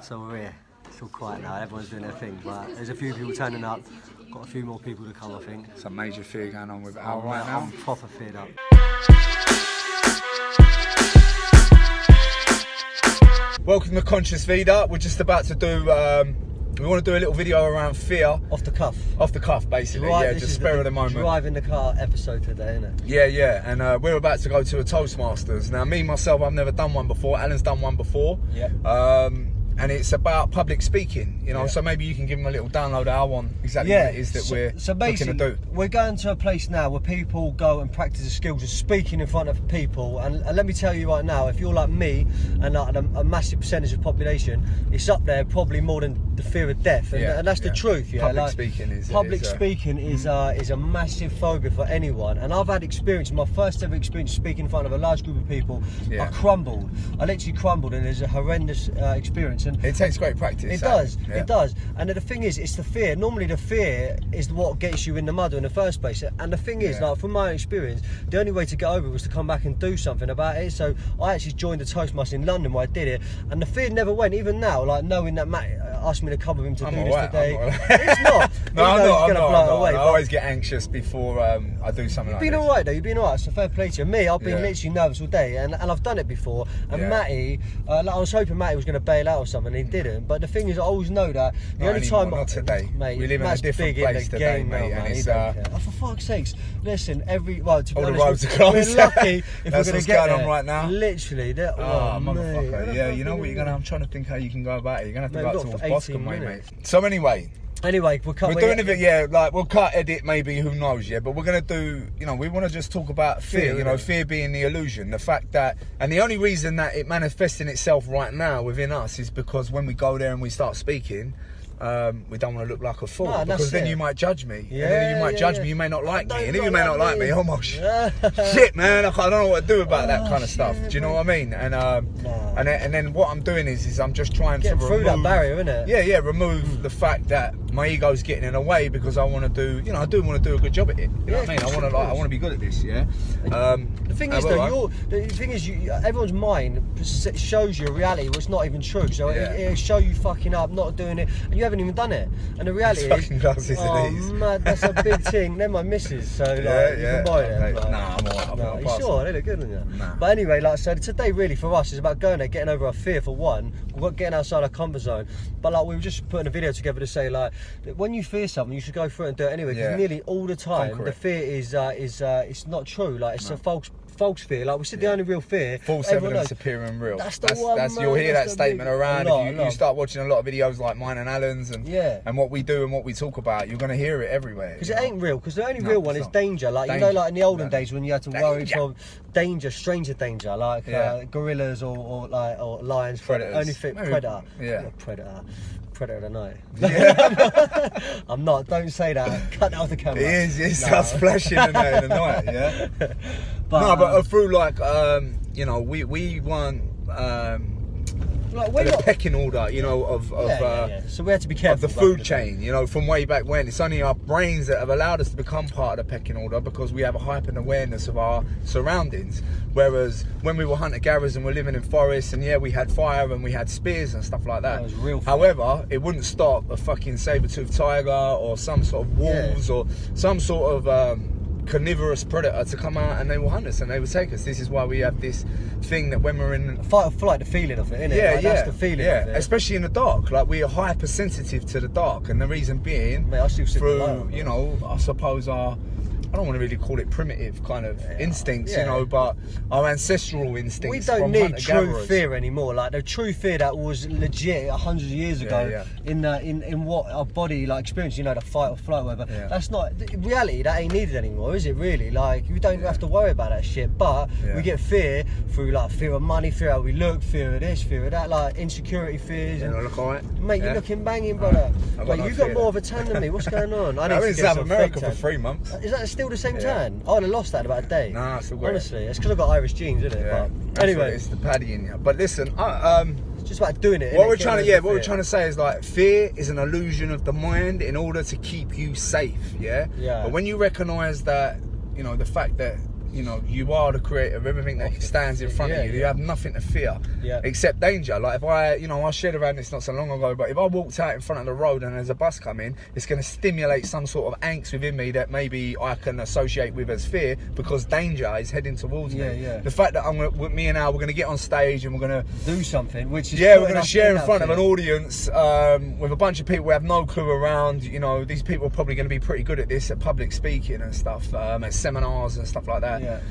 So we're here. It's all quiet now. Everyone's doing their thing, but there's a few people turning up. Got a few more people to come, I think. Some major fear going on with Al right now. I'm proper feared up. Welcome to Conscious Vida. We're just about to do. We want to do a little video around fear. Off the cuff. Off the cuff, basically. Right, yeah, just spare of the moment. Drive in the car episode today, isn't it? Yeah. And we're about to go to a toastmasters. Now, me myself, I've never done one before. Alan's done one before. Yeah. And it's about public speaking, you know, Yeah. so maybe you can give them a little download of our one, exactly what it is that we're looking to do. We're going to a place now where people go and practice the skills of speaking in front of people, and let me tell you right now, if you're like me and like a massive percentage of the population, it's up there probably more than the fear of death, and that's the truth. Yeah, Public speaking is a massive phobia for anyone, and I've had experience. My first ever experience speaking in front of a large group of people, I crumbled. I literally crumbled, and it's a horrendous experience. And it takes great practice. It does. It does. And the thing is, it's the fear. Normally, the fear is what gets you in the mud in the first place. And the thing is, like from my experience, the only way to get over it was to come back and do something about it. So I actually joined the Toastmasters in London where I did it, and the fear never went. Even now, like knowing that Matt asked me to come with him to do this today, it's not. No, I'm not. Away, I always get anxious before I do something like this. You've been alright though. You've been alright. It's a fair play to you. Me, I've been literally nervous all day, and I've done it before. And Matty, like, I was hoping Matty was going to bail out or something, and he didn't. But the thing is, I always know that the only time not today, mate, we live in a different place today, mate, and it's for fuck's sakes, listen, to be honest, the roads are closed. We're lucky if that's we're going to get going there. on right now. Literally, motherfucker. Yeah, you know what you're gonna. I'm trying to think how you can go about it. You're gonna have to go out towards Boston, mate. So anyway, we're doing it. Like we'll cut, edit, maybe, who knows? Yeah, but we're gonna do. You know, we want to just talk about fear. You know, fear being the illusion, the fact that, and the only reason that it manifesting itself right now within us is because when we go there and we start speaking, we don't want to look like a fool, because then you might judge me, and then you might judge me. You may not like me, and if you may not like me, almost shit, man. I don't know what to do about that kind of stuff. Do you know what I mean? And and then what I'm doing is I'm just trying to remove through that barrier, innit? Yeah, remove the fact that my ego's getting in the way, because I want to do, you know, I do want to do a good job at it. You know what I mean? I want to be good at this. Yeah. The thing is, though, everyone's mind shows you a reality what's not even true. So it'll show you fucking up, not doing it, and you haven't even done it. And the reality is, man, that's a big thing. They're my missus, so like, you can buy them. Like, nah, I'm alright. You sure? They look good on you. Nah. But anyway, like, so today really for us is about going there, getting over our fear for one, getting outside our comfort zone. But like, we were just putting a video together to say, like, when you fear something, you should go through it and do it anyway. Because nearly all the time, the fear is it's not true. Like, it's a false fear. Like, we said, the only real fear, false evidence appearing real. That's the one. You'll hear that statement around. If you start watching a lot of videos like mine and Alan's and what we do and what we talk about, you're going to hear it everywhere. Because it ain't real. Because the only real one is danger. Like, you know, like in the olden days when you had to worry from danger, stranger danger, like gorillas or lions. Predators. Only fit predator. Yeah. Predator of the night. Yeah. I'm not. Don't say that. Cut that off the camera. It starts flashing in the night. Yeah. But through like you know, we want the pecking order, you know, of so we have to be careful of the food chain, you know, from way back when. It's only our brains that have allowed us to become part of the pecking order, because we have a heightened awareness of our surroundings. Whereas when we were hunter-gatherers and we're living in forests, and we had fire and we had spears and stuff like that. Was real fun. However, it wouldn't stop a fucking saber-toothed tiger or some sort of wolves or some sort of carnivorous predator to come out, and they will hunt us and they will take us. This is why we have this thing that when we're in fight or flight, the feeling of it, isn't it? That's the feeling of it. Especially in the dark. Like, we are hypersensitive to the dark, and the reason being, mate, I still through, you know, I suppose I don't want to really call it primitive kind of instincts, you know, but our ancestral instincts. We don't need true fear anymore. Like, the true fear that was legit hundreds of years ago in what our body like experienced, you know, the fight or flight, whatever. That's not in reality. That ain't needed anymore, is it? Really? Like, we don't have to worry about that shit. But we get fear through like fear of money, fear of how we look, fear of this, fear of that, like insecurity fears. You look alright, mate. You're looking banging, brother. Like, you've got more of a tan than me. What's going on? I was in South America for 3 months. Is that still the same tan? I would have lost that in about a day. Nah, it's still great. Honestly, it's because I've got Irish genes, isn't it? Yeah. But anyway, it's the paddy in you. But listen, it's just about doing it. What we're trying to say is, like, fear is an illusion of the mind in order to keep you safe. Yeah. Yeah. But when you recognise that, you know, the fact that you know, you are the creator of everything that stands in front of you. You have nothing to fear except danger. Like if I shared around this not so long ago, but if I walked out in front of the road and there's a bus coming, it's going to stimulate some sort of angst within me that maybe I can associate with as fear, because danger is heading towards me. The fact that me and Al, we're going to get on stage and we're going to do something, which is we're going to share in front of an audience with a bunch of people we have no clue around. You know, these people are probably going to be pretty good at this, at public speaking and stuff, at seminars and stuff like that.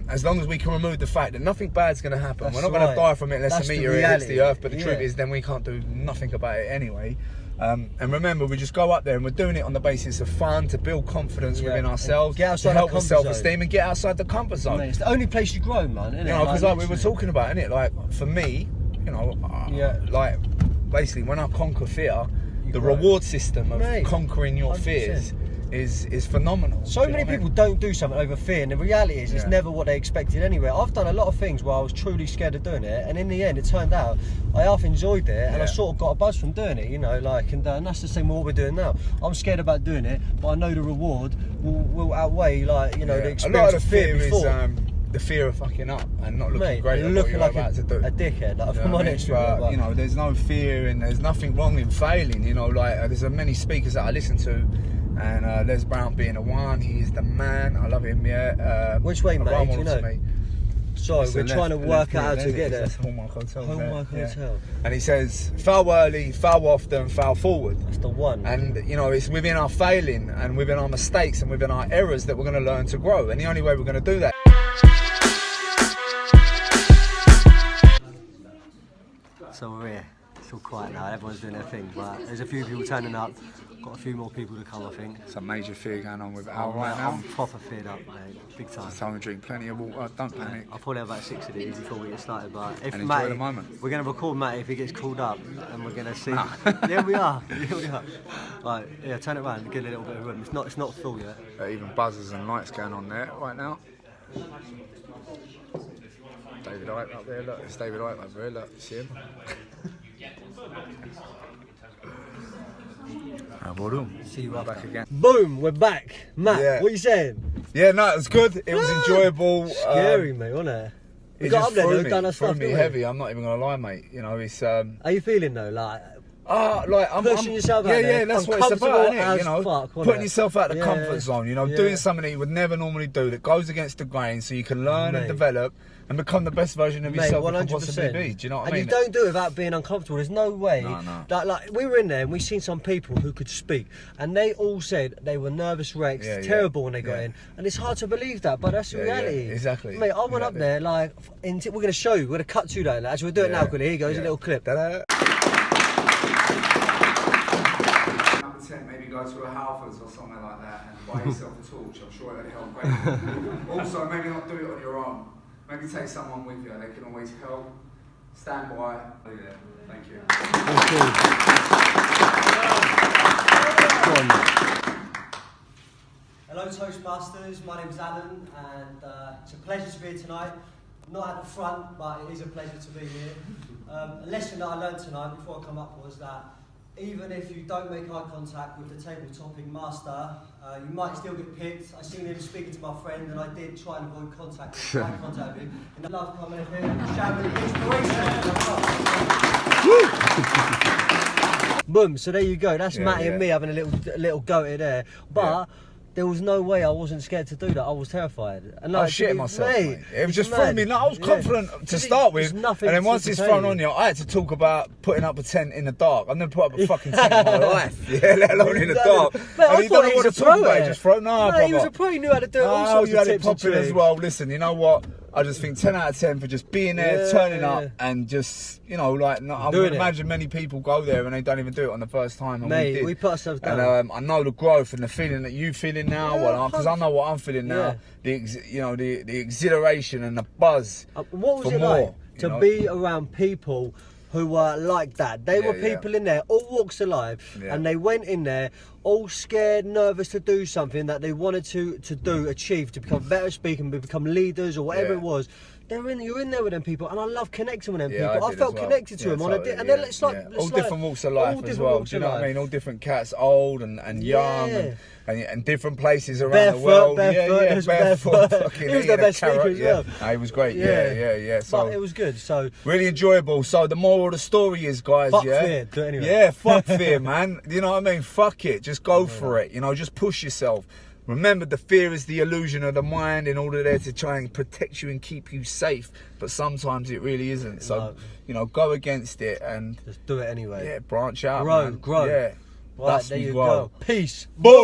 As long as we can remove the fact that nothing bad's going to happen, we're not going to die from it unless a meteor hits the earth. But the truth is, then we can't do nothing about it anyway. And remember, we just go up there and we're doing it on the basis of fun, to build confidence within ourselves, to help with self-esteem and get outside the comfort zone. Mate, it's the only place you grow, man, isn't it? You know, because like we were talking about, innit? Like for me, you know, like basically when I conquer fear, the reward system of conquering your 100%. Fears is phenomenal. So many people don't do something over fear, and the reality is it's never what they expected anyway. I've done a lot of things where I was truly scared of doing it, and in the end it turned out I half enjoyed it, and I sort of got a buzz from doing it, you know, like, and that's the same with what we're doing now. I'm scared about doing it, but I know the reward will outweigh, like, you know, the experience. A lot of the fear is the fear of fucking up and not looking great at what you're about to do. A dickhead, like, if I'm honest with you. You know, there's no fear and there's nothing wrong in failing, you know, like there's many speakers that I listen to, and Les Brown being the one, he's the man, I love him, Which way, mate, do you know? So we're trying to work out how to get there. That's Hallmark Hotel. Hallmark Hotel. And he says, foul early, foul often, foul forward. That's the one. And, you know, it's within our failing and within our mistakes and within our errors that we're going to learn to grow. And the only way we're going to do that. So we're here. It's all quiet now. Everyone's doing their thing. But there's a few people turning up. Got a few more people to come, I think. Some major fear going on with Al right now. I'm proper feared up, mate. Big time. Just time to drink plenty of water. Don't panic. I'll probably have about 6 of these before we get started. But if and Matty, enjoy the moment. We're going to record Matty if he gets called up, and we're going to see. There we are. Here we are. Right, yeah, turn it around and get a little bit of room. It's not full yet. Even buzzers and lights going on there right now. David Icke up there, look. It's David Icke up there, look. See him? See you back again. Boom, we're back. Matt, what are you saying? Yeah, no, it was good. It was enjoyable. Scary, mate, wasn't it? We got up there, though, done our stuff. Threw me heavy. I'm not even gonna lie, mate. You know, it's. How you feeling though? Like I'm pushing yourself out there. Yeah, that's what it's about, isn't it? You know, putting yourself out the Yeah, comfort zone. You know, doing something that you would never normally do, that goes against the grain, so you can learn and develop and become the best version of yourself you can possibly be. Do you know what I mean? And you don't do it without being uncomfortable. There's no way. No. Like we were in there and we seen some people who could speak, and they all said they were nervous wrecks, terrible when they got in, and it's hard to believe that, but that's the reality. Exactly. Mate, I went up there like, we're going to show you. We're going to cut to that. Actually, we'll do it now. Quickly. Here goes a little clip. Maybe go to a Halfords or something like that and buy yourself a torch. I'm sure it'll help greatly. Also, maybe not do it on your own. Maybe take someone with you. They can always help. Stand by. Thank you. Hello Toastmasters, my name's Alan, and it's a pleasure to be here tonight. Not at the front, but it is a pleasure to be here. A lesson that I learned tonight before I come up was that even if you don't make eye contact with the table topping master, you might still get picked. I seen him speaking to my friend, and I did try and avoid eye contact with him. And I love coming up here and shouting inspiration. Boom! So there you go. That's Matty and me having a little go at it there, but. There was no way I wasn't scared to do that. I was terrified. And I shit myself, mate. It was just throwing me. No, I was confident to start with, and then once it's thrown on you, I had to talk about putting up a tent in the dark. I've never put up a fucking tent in my life, let alone in the dark. And you don't know what to talk about. Just throw. No, he was a pro. He knew how to do it. Oh, you had it popping as well. Listen, you know what? I just think 10 out of 10 for just being there, turning up, and just, you know, like, I would imagine many people go there and they don't even do it on the first time. And mate, we put ourselves down. And I know the growth and the feeling that you feeling now, because I know what I'm feeling now. The exhilaration and the buzz. What was it like to be around people who were like that? They were people in there, all walks of life, and they went in there all scared, nervous to do something that they wanted to do, achieve, to become better speaking, become leaders or whatever it was. you're in there with them people, and I love connecting with them Yeah, people. I felt connected to them on a and then it's like all different walks of life as well. Do you know what I mean? All different cats, old and young, and different places around the world. Barefoot. Fucking he was the best speaker as well. No, he was great. Yeah. So but it was good. So really enjoyable. So the moral of the story is, guys, fuck fear. Do it anyway. Yeah, fuck fear, man. You know what I mean? Fuck it. Just go for it. You know, just push yourself. Remember, the fear is the illusion of the mind in order there to try and protect you and keep you safe. But sometimes it really isn't. So, you know, go against it and just do it anyway. Yeah, branch out. Grow. Yeah. Right, there you go. Peace. Boom.